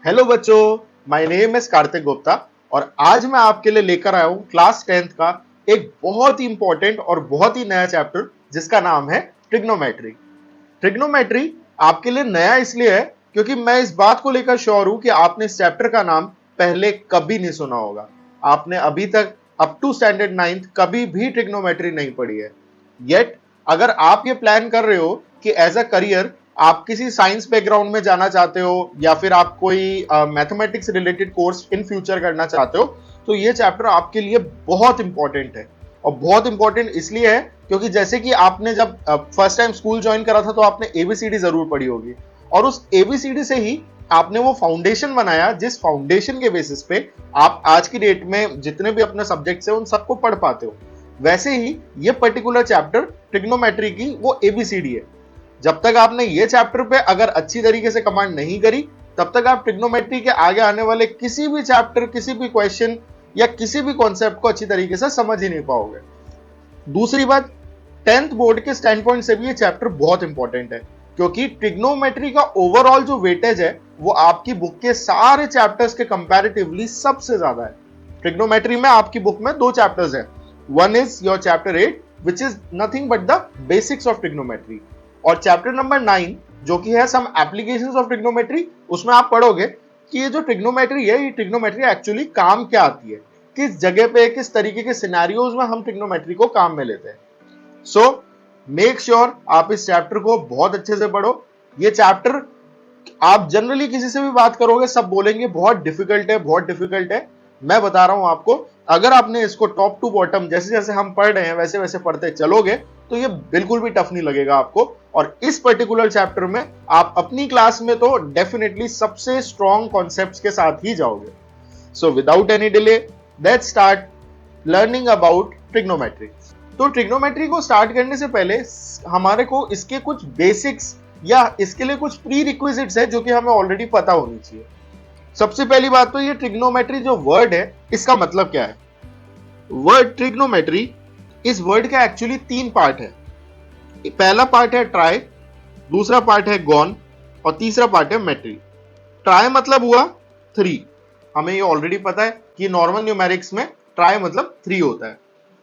Hello बच्चों, my name is Kartik Gupta और आज मैं आपके लिए लेकर आया हूं क्लास 10th का एक बहुत ही इंपॉर्टेंट और बहुत ही नया चैप्टर जिसका नाम है ट्रिग्नोमेट्री। ट्रिग्नोमेट्री आपके लिए नया इसलिए है क्योंकि मैं इस बात को लेकर श्योर हूं कि आपने इस चैप्टर का नाम पहले कभी नहीं सुना होगा। आपने अभी तक अप टू स्टैंडर्ड 9th कभी भी ट्रिग्नोमेट्री नहीं पढ़ी है। येट अगर आप ये प्लान कर रहे हो कि एज अ करियर आप किसी साइंस बैकग्राउंड में जाना चाहते हो या फिर आप कोई mathematics related course in future करना चाहते हो, तो ये चैप्टर आपके लिए बहुत इंपॉर्टेंट है। और बहुत इंपॉर्टेंट इसलिए है क्योंकि जैसे कि आपने जब फर्स्ट टाइम स्कूल ज्वाइन करा था तो आपने एबीसीडी जरूर पढ़ी होगी और उस एबीसीडी से ही आपने वो फाउंडेशन बनाया जिस फाउंडेशन के बेसिस पे आप आज की डेट में जितने भी अपने सब्जेक्ट्स हैं उन सबको पढ़ पाते हो। वैसे ही ये पर्टिकुलर चैप्टर ट्रिग्नोमेट्री की वो एबीसीडी है। जब तक आपने ये चैप्टर पे अगर अच्छी तरीके से कमांड नहीं करी तब तक आप ट्रिग्नोमेट्री के आगे आने वाले किसी भी चैप्टर, किसी भी क्वेश्चन या किसी भी कॉन्सेप्ट को अच्छी तरीके से समझ ही नहीं पाओगे। दूसरी बात, 10th बोर्ड के स्टैंड पॉइंट से भी ये चैप्टर बहुत इंपॉर्टेंट है क्योंकि ट्रिग्नोमेट्री का ओवरऑल जो वेटेज है वो आपकी बुक के सारे चैप्टर्स के कंपैरेटिवली सबसे ज्यादा है। ट्रिग्नोमेट्री में आपकी बुक में 2 चैप्टर्स हैं। One is your chapter 8 which is nothing but the basics of trigonometry और चैप्टर नंबर 9 जो कि है सम एप्लीकेशंस ऑफ ट्रिग्नोमेट्री, उसमें आप पढ़ोगे कि ये जो ट्रिग्नोमेट्री है ये ट्रिग्नोमेट्री एक्चुअली काम क्या आती है, किस जगह पे, किस तरीके के सिनेरियोज में हम ट्रिग्नोमेट्री को काम में लेते हैं। सो मेक श्योर आप इस चैप्टर को बहुत अच्छे से पढ़ो। ये चैप्टर आप जनरली किसी से भी बात करोगे सब बोलेंगे बहुत डिफिकल्ट है, बहुत डिफिकल्ट है। मैं बता रहा हूं आपको, अगर आपने इसको टॉप टू बॉटम जैसे जैसे हम पढ़ रहे हैं वैसे वैसे पढ़ते चलोगे तो ये बिल्कुल भी टफ नहीं लगेगा आपको। और इस पर्टिकुलर चैप्टर में आप अपनी क्लास में तो डेफिनेटली सबसे स्ट्रॉन्ग कॉन्सेप्ट्स के साथ ही जाओगे। So without any delay let's start learning about trigonometry. तो ट्रिग्नोमेट्री को स्टार्ट करने से पहले हमारे को इसके कुछ बेसिक्स या इसके लिए कुछ प्री रिक्विजिट्स है जो कि हमें ऑलरेडी पता होनी चाहिए। सबसे पहली बात तो ये ट्रिग्नोमेट्री जो वर्ड है इसका मतलब क्या है। वर्ड ट्रिग्नोमेट्री, इस वर्ड का एक्चुअली 3 पार्ट है। पहला पार्ट है ट्राई, दूसरा पार्ट है गॉन और तीसरा पार्ट है मेट्री। ट्राई मतलब हुआ 3, हमें ये ऑलरेडी पता है कि नॉर्मल न्यूमेरिक्स में ट्राई मतलब 3 होता है।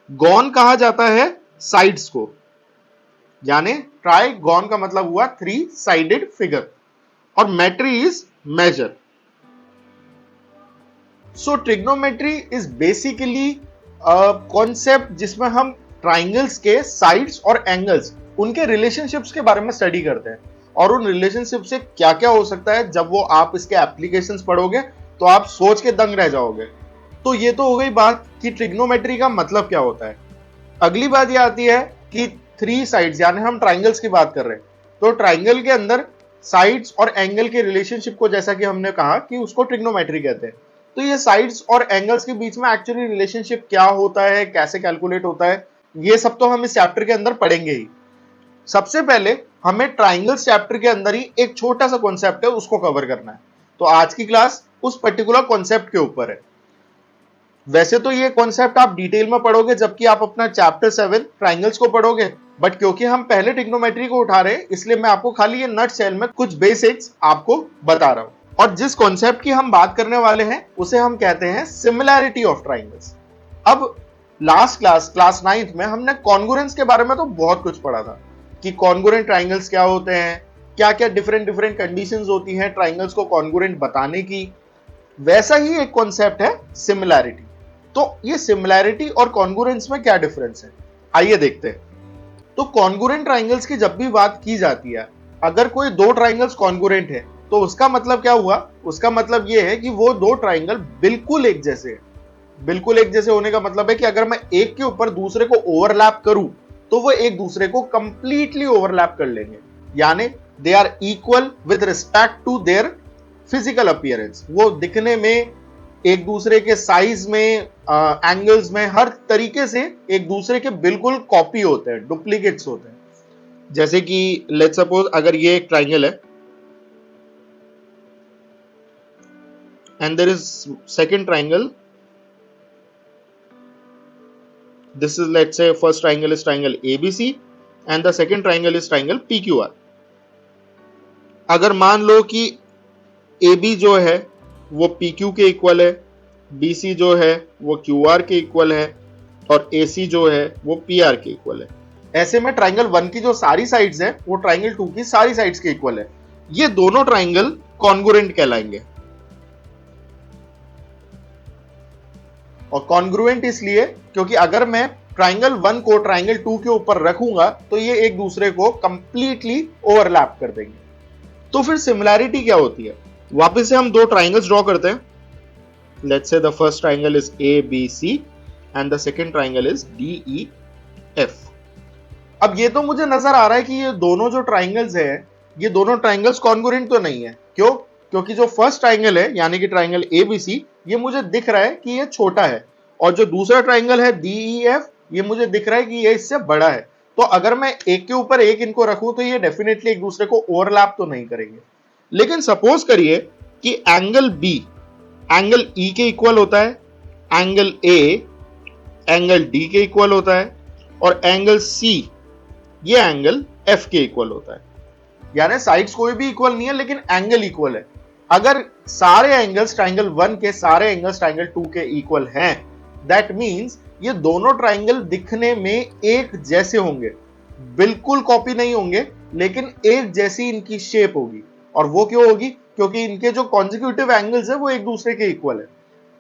गॉन कहा जाता है साइड्स को, यानी ट्राई गॉन का मतलब हुआ 3 साइडेड फिगर और metry is measure. So trigonometry is basically concept जिसमें हम ट्राइंगल्स के साइड्स और एंगल्स उनके रिलेशनशिप्स के बारे में स्टडी करते हैं और उन रिलेशनशिप से क्या क्या हो सकता है जब वो आप इसके एप्लीकेशंस पढ़ोगे तो आप सोच के दंग रह जाओगे। तो ये तो हो गई बात कि ट्रिग्नोमेट्री का मतलब क्या होता है। अगली बात ये आती है कि 3 साइड्स, यानी हम ट्राइंगल्स की बात कर रहे हैं तो ट्राइंगल के अंदर साइड्स और एंगल के रिलेशनशिप को जैसा कि हमने कहा कि उसको ट्रिग्नोमेट्री कहते हैं। तो ये साइड्स और एंगल्स के बीच में एक्चुअली रिलेशनशिप क्या होता है, कैसे कैलकुलेट होता है, ये सब तो हम इस चैप्टर के अंदर पढ़ेंगे ही। सबसे पहले हमें ट्राइंगल्स चैप्टर के अंदर ही एक छोटा सा कॉन्सेप्ट है उसको कवर करना है। तो आज की क्लास उस पर्टिकुलर कॉन्सेप्ट के ऊपर है। वैसे तो ये कॉन्सेप्ट आप डिटेल में पढ़ोगे जबकि आप अपना चैप्टर 7 ट्राइंगल्स को पढ़ोगे, बट क्योंकि हम पहले ट्रिग्नोमेट्री को उठा रहे हैं इसलिए मैं आपको खाली ये नट शेल में कुछ बेसिक्स आपको बता रहा हूं। और जिस कॉन्सेप्ट की हम बात करने वाले हैं उसे हम कहते हैं सिमिलैरिटी ऑफ ट्राइंगल्स। अब लास्ट क्लास 9th में हमने कॉन्ग्रुएंस के बारे में तो बहुत कुछ पढ़ा था कि कॉन्ग्रुएंट ट्राइंगल्स क्या होते हैं, क्या क्या डिफरेंट कंडीशंस होती हैं ट्राइंगल्स को कॉन्ग्रुएंट बताने की। वैसा ही एक कॉन्सेप्ट है सिमिलैरिटी। तो ये सिमिलैरिटी और कॉन्ग्रुएंस में क्या डिफरेंस है, आइए देखते हैं। तो कॉन्ग्रुएंट ट्राइंगल्स की जब भी बात की जाती है, अगर कोई 2 ट्राइंगल्स कॉन्ग्रुएंट है तो उसका मतलब क्या हुआ, उसका मतलब यह है कि वो 2 ट्राइंगल बिल्कुल एक जैसे हैं। बिल्कुल एक जैसे होने का मतलब है कि अगर मैं एक के ऊपर दूसरे को ओवरलैप करूं तो वो एक दूसरे को कंप्लीटली ओवरलैप कर लेंगे, यानी they are equal with respect to their physical appearance. वो दिखने में, एक दूसरे के साइज में, एंगल्स में, हर तरीके से एक दूसरे के बिल्कुल कॉपी होते हैं, डुप्लीकेट्स होते हैं। जैसे कि लेट्स सपोज अगर ये एक ट्राइंगल है and there is second triangle, this is, let's say, first triangle is triangle ABC and the second triangle is triangle PQR। अगर मान लो कि AB जो है वो PQ के इक्वल है, BC जो है वो QR के इक्वल है और AC जो है वो PR के इक्वल है। ऐसे में ट्राइंगल 1 की जो सारी साइड्स हैं वो ट्राइंगल 2 की सारी साइड्स के इक्वल है। ये दोनों ट्राइंगल कॉन्ग्रुएंट कहलाएंगे। और कॉन्ग्रुएंट इसलिए क्योंकि अगर मैं ट्राइंगल 1 को ट्राइंगल 2 के ऊपर रखूंगा तो ये एक दूसरे को कंप्लीटली ओवरलैप कर देंगे। तो फिर सिमिलैरिटी क्या होती है? वापस से हम दो ट्राइंगल्स ड्रॉ करते हैं। Let's say the first triangle is ABC and the second triangle is DEF। अब ये तो मुझे नजर आ रहा है कि ये दोनों जो ट्राइंगल्स हैं ये दोनों ट्राइंगल्स कॉन्ग्रुएंट तो नहीं है। क्यों? क्योंकि जो फर्स्ट ट्राइंगल है यानी कि ट्राइंगल ABC ये मुझे दिख रहा है कि ये छोटा है और जो दूसरा ट्राइंगल है DEF ये मुझे दिख रहा है कि ये इससे बड़ा है। तो अगर मैं एक के ऊपर एक इनको रखूं तो ये डेफिनेटली एक दूसरे को ओवरलैप तो नहीं करेंगे। लेकिन सपोज करिए कि एंगल B एंगल E के इक्वल होता है, एंगल A एंगल D के इक्वल होता है और एंगल C ये एंगल F के इक्वल होता है। यानी साइड्स कोई भी इक्वल नहीं है लेकिन एंगल इक्वल है। अगर सारे एंगल्स ट्राइंगल 1 के सारे एंगल्स ट्राइंगल 2 के इक्वल हैं, दैट मींस ये दोनों ट्राइंगल दिखने में एक जैसे होंगे, बिल्कुल कॉपी नहीं होंगे लेकिन एक जैसी इनकी शेप होगी। और वो क्यों होगी? क्योंकि इनके जो कॉन्जिक्यूटिव एंगल्स है वो एक दूसरे के इक्वल है।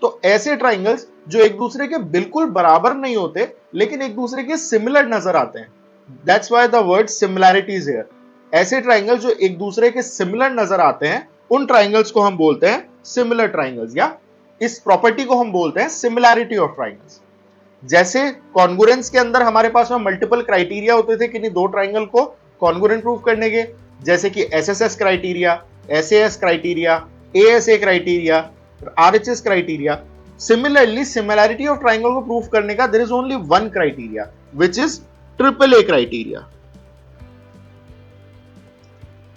तो ऐसे ट्राइंगल्स जो एक दूसरे के बिल्कुल बराबर नहीं होते लेकिन एक दूसरे के सिमिलर नजर आते हैं, that's why the word similarity is here. ऐसे ट्राइंगल जो एक दूसरे के सिमिलर नजर आते हैं उन ट्राइंगल्स को हम बोलते हैं सिमिलर ट्राइंगल्स, या इस प्रॉपर्टी को हम बोलते हैं सिमिलैरिटी ऑफ ट्राइंगल्स। जैसे कॉन्ग्रुएंस के अंदर हमारे पास में मल्टीपल क्राइटेरिया होते थे किन्हीं दो ट्राइंगल को कॉन्ग्रुएंट प्रूफ करने के, जैसे कि SSS criteria, SAS criteria, ASA criteria, RHS criteria. Similarly similarity of triangle को प्रूफ करने का there is only one criteria which is AAA criteria.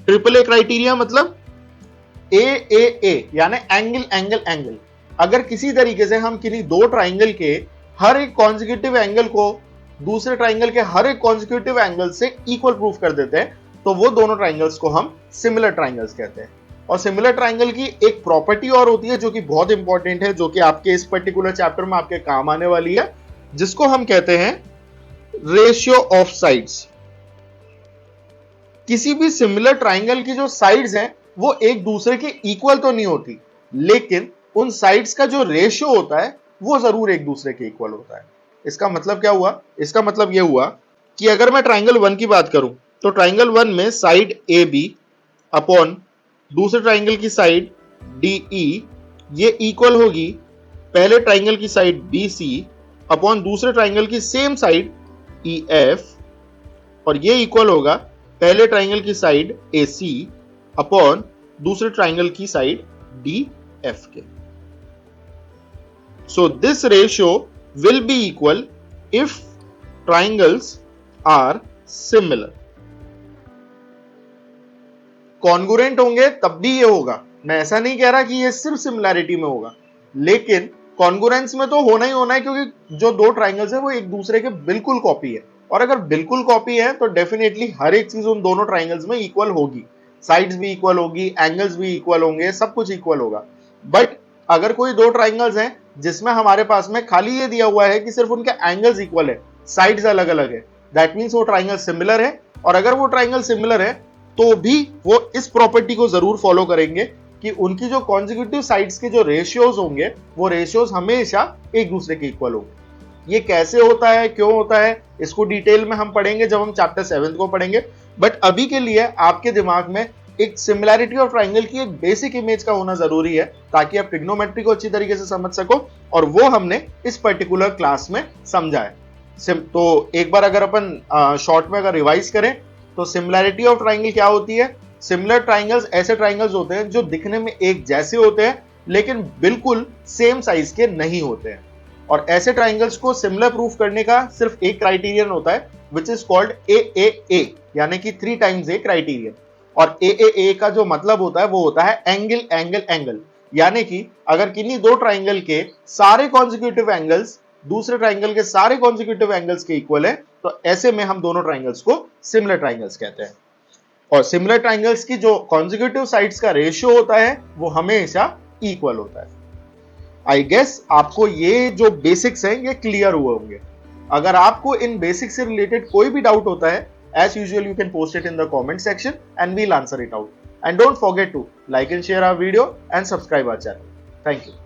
AAA criteria मतलब AAA यानी एंगल एंगल एंगल। अगर किसी तरीके से हम किन्हीं दो ट्राइंगल के हर एक कॉन्जिक्यूटिव एंगल को दूसरे ट्राइंगल के हर एक कॉन्जिक्यूटिव एंगल से इक्वल प्रूफ कर देते हैं तो वो दोनों ट्राइंगल्स को हम सिमिलर ट्राइंगल्स कहते हैं। और सिमिलर ट्राइंगल की एक प्रॉपर्टी और होती है जो कि बहुत इंपॉर्टेंट है, जो कि आपके इस पर्टिकुलर चैप्टर में आपके काम आने वाली है, जिसको हम कहते हैं रेशियो ऑफ साइड्स। किसी भी सिमिलर ट्राइंगल की जो साइड्स हैं वो एक दूसरे के इक्वल तो नहीं होती लेकिन उन साइड्स का जो रेशियो होता है वो जरूर एक दूसरे के इक्वल होता है। इसका मतलब क्या हुआ? इसका मतलब यह हुआ कि अगर मैं ट्राइंगल 1 की बात करूं तो ट्राइंगल 1 में साइड AB अपॉन दूसरे ट्राइंगल की साइड DE ये इक्वल होगी पहले ट्राइंगल की साइड BC अपॉन दूसरे ट्राइंगल की सेम साइड EF, और ये इक्वल होगा पहले ट्राइंगल की साइड AC अपॉन दूसरे ट्राइंगल की साइड DF के। So this ratio will be equal if triangles are similar. Congruent होंगे तब भी ये होगा। मैं ऐसा नहीं कह रहा कि ये सिर्फ सिमिलैरिटी में होगा, लेकिन कॉन्ग्रुएंस में तो होना ही होना है क्योंकि जो दो ट्राइंगल्स है वो एक दूसरे के बिल्कुल कॉपी है। और अगर बिल्कुल कॉपी है तो डेफिनेटली हर एक चीज उन दोनों ट्राइंगल्स में इक्वल होगी, साइड्स भी इक्वल होगी, एंगल्स भी इक्वल होंगे, सब कुछ इक्वल होगा। बट अगर कोई दो ट्राइंगल्स हैं जिसमें हमारे पास में खाली ये दिया हुआ है कि सिर्फ उनके एंगल्स इक्वल है, साइड्स अलग अलग है, दैट मींस वो ट्राइंगल सिमिलर है। और अगर वो ट्राइंगल सिमिलर है तो भी वो इस प्रॉपर्टी को जरूर फॉलो करेंगे कि उनकी जो कॉन्जिक्यूटिव साइड्स के जो रेशियोज होंगे वो रेशियोज हमेशा एक दूसरे के इक्वल होंगे। ये कैसे होता है, क्यों होता है, इसको डिटेल में हम पढ़ेंगे जब हम चैप्टर 7 को पढ़ेंगे। बट अभी के लिए आपके दिमाग में एक सिमिलैरिटी ऑफ ट्राइंगल की एक बेसिक इमेज का होना जरूरी है ताकि आप ट्रिग्नोमेट्री को अच्छी तरीके से समझ सको, और वो हमने इस पर्टिकुलर क्लास में समझा है। तो एक बार अगर अपन शॉर्ट में अगर रिवाइज करें तो सिमिलैरिटी ऑफ ट्राइंगल क्या होती है? सिमिलर ट्राइंगल्स ऐसे ट्राइंगल्स होते हैं जो दिखने में एक जैसे होते हैं लेकिन बिल्कुल सेम साइज के नहीं होते हैं। और ऐसे ट्राइंगल्स को सिमिलर प्रूफ करने का सिर्फ एक क्राइटेरियन होता है विच इज कॉल्ड AAA यानी कि 3 टाइम्स A क्राइटेरियन। और AAA का जो मतलब होता है वो होता है एंगल एंगल एंगल, यानी कि अगर किन्हीं दो ट्राइंगल के सारे कॉन्जिक्यूटिव एंगल्स दूसरे ट्राइंगल के सारे कॉन्जिक्यूटिव एंगल्स के इक्वल है तो ऐसे में हम दोनों ट्राइंगल्स को सिमिलर ट्राइंगल्स कहते हैं। और सिमिलर ट्राइंगल्स की जो कॉन्जिक्यूटिव साइड्स का रेशियो होता है वो हमेशा इक्वल होता है। आई गेस आपको ये जो बेसिक्स हैं ये क्लियर हुए होंगे। अगर आपको इन बेसिक्स से रिलेटेड कोई भी डाउट होता है, as usual you can post it in the comment section and we'll answer it out. And don't forget to like and share our video and subscribe our channel. Thank you.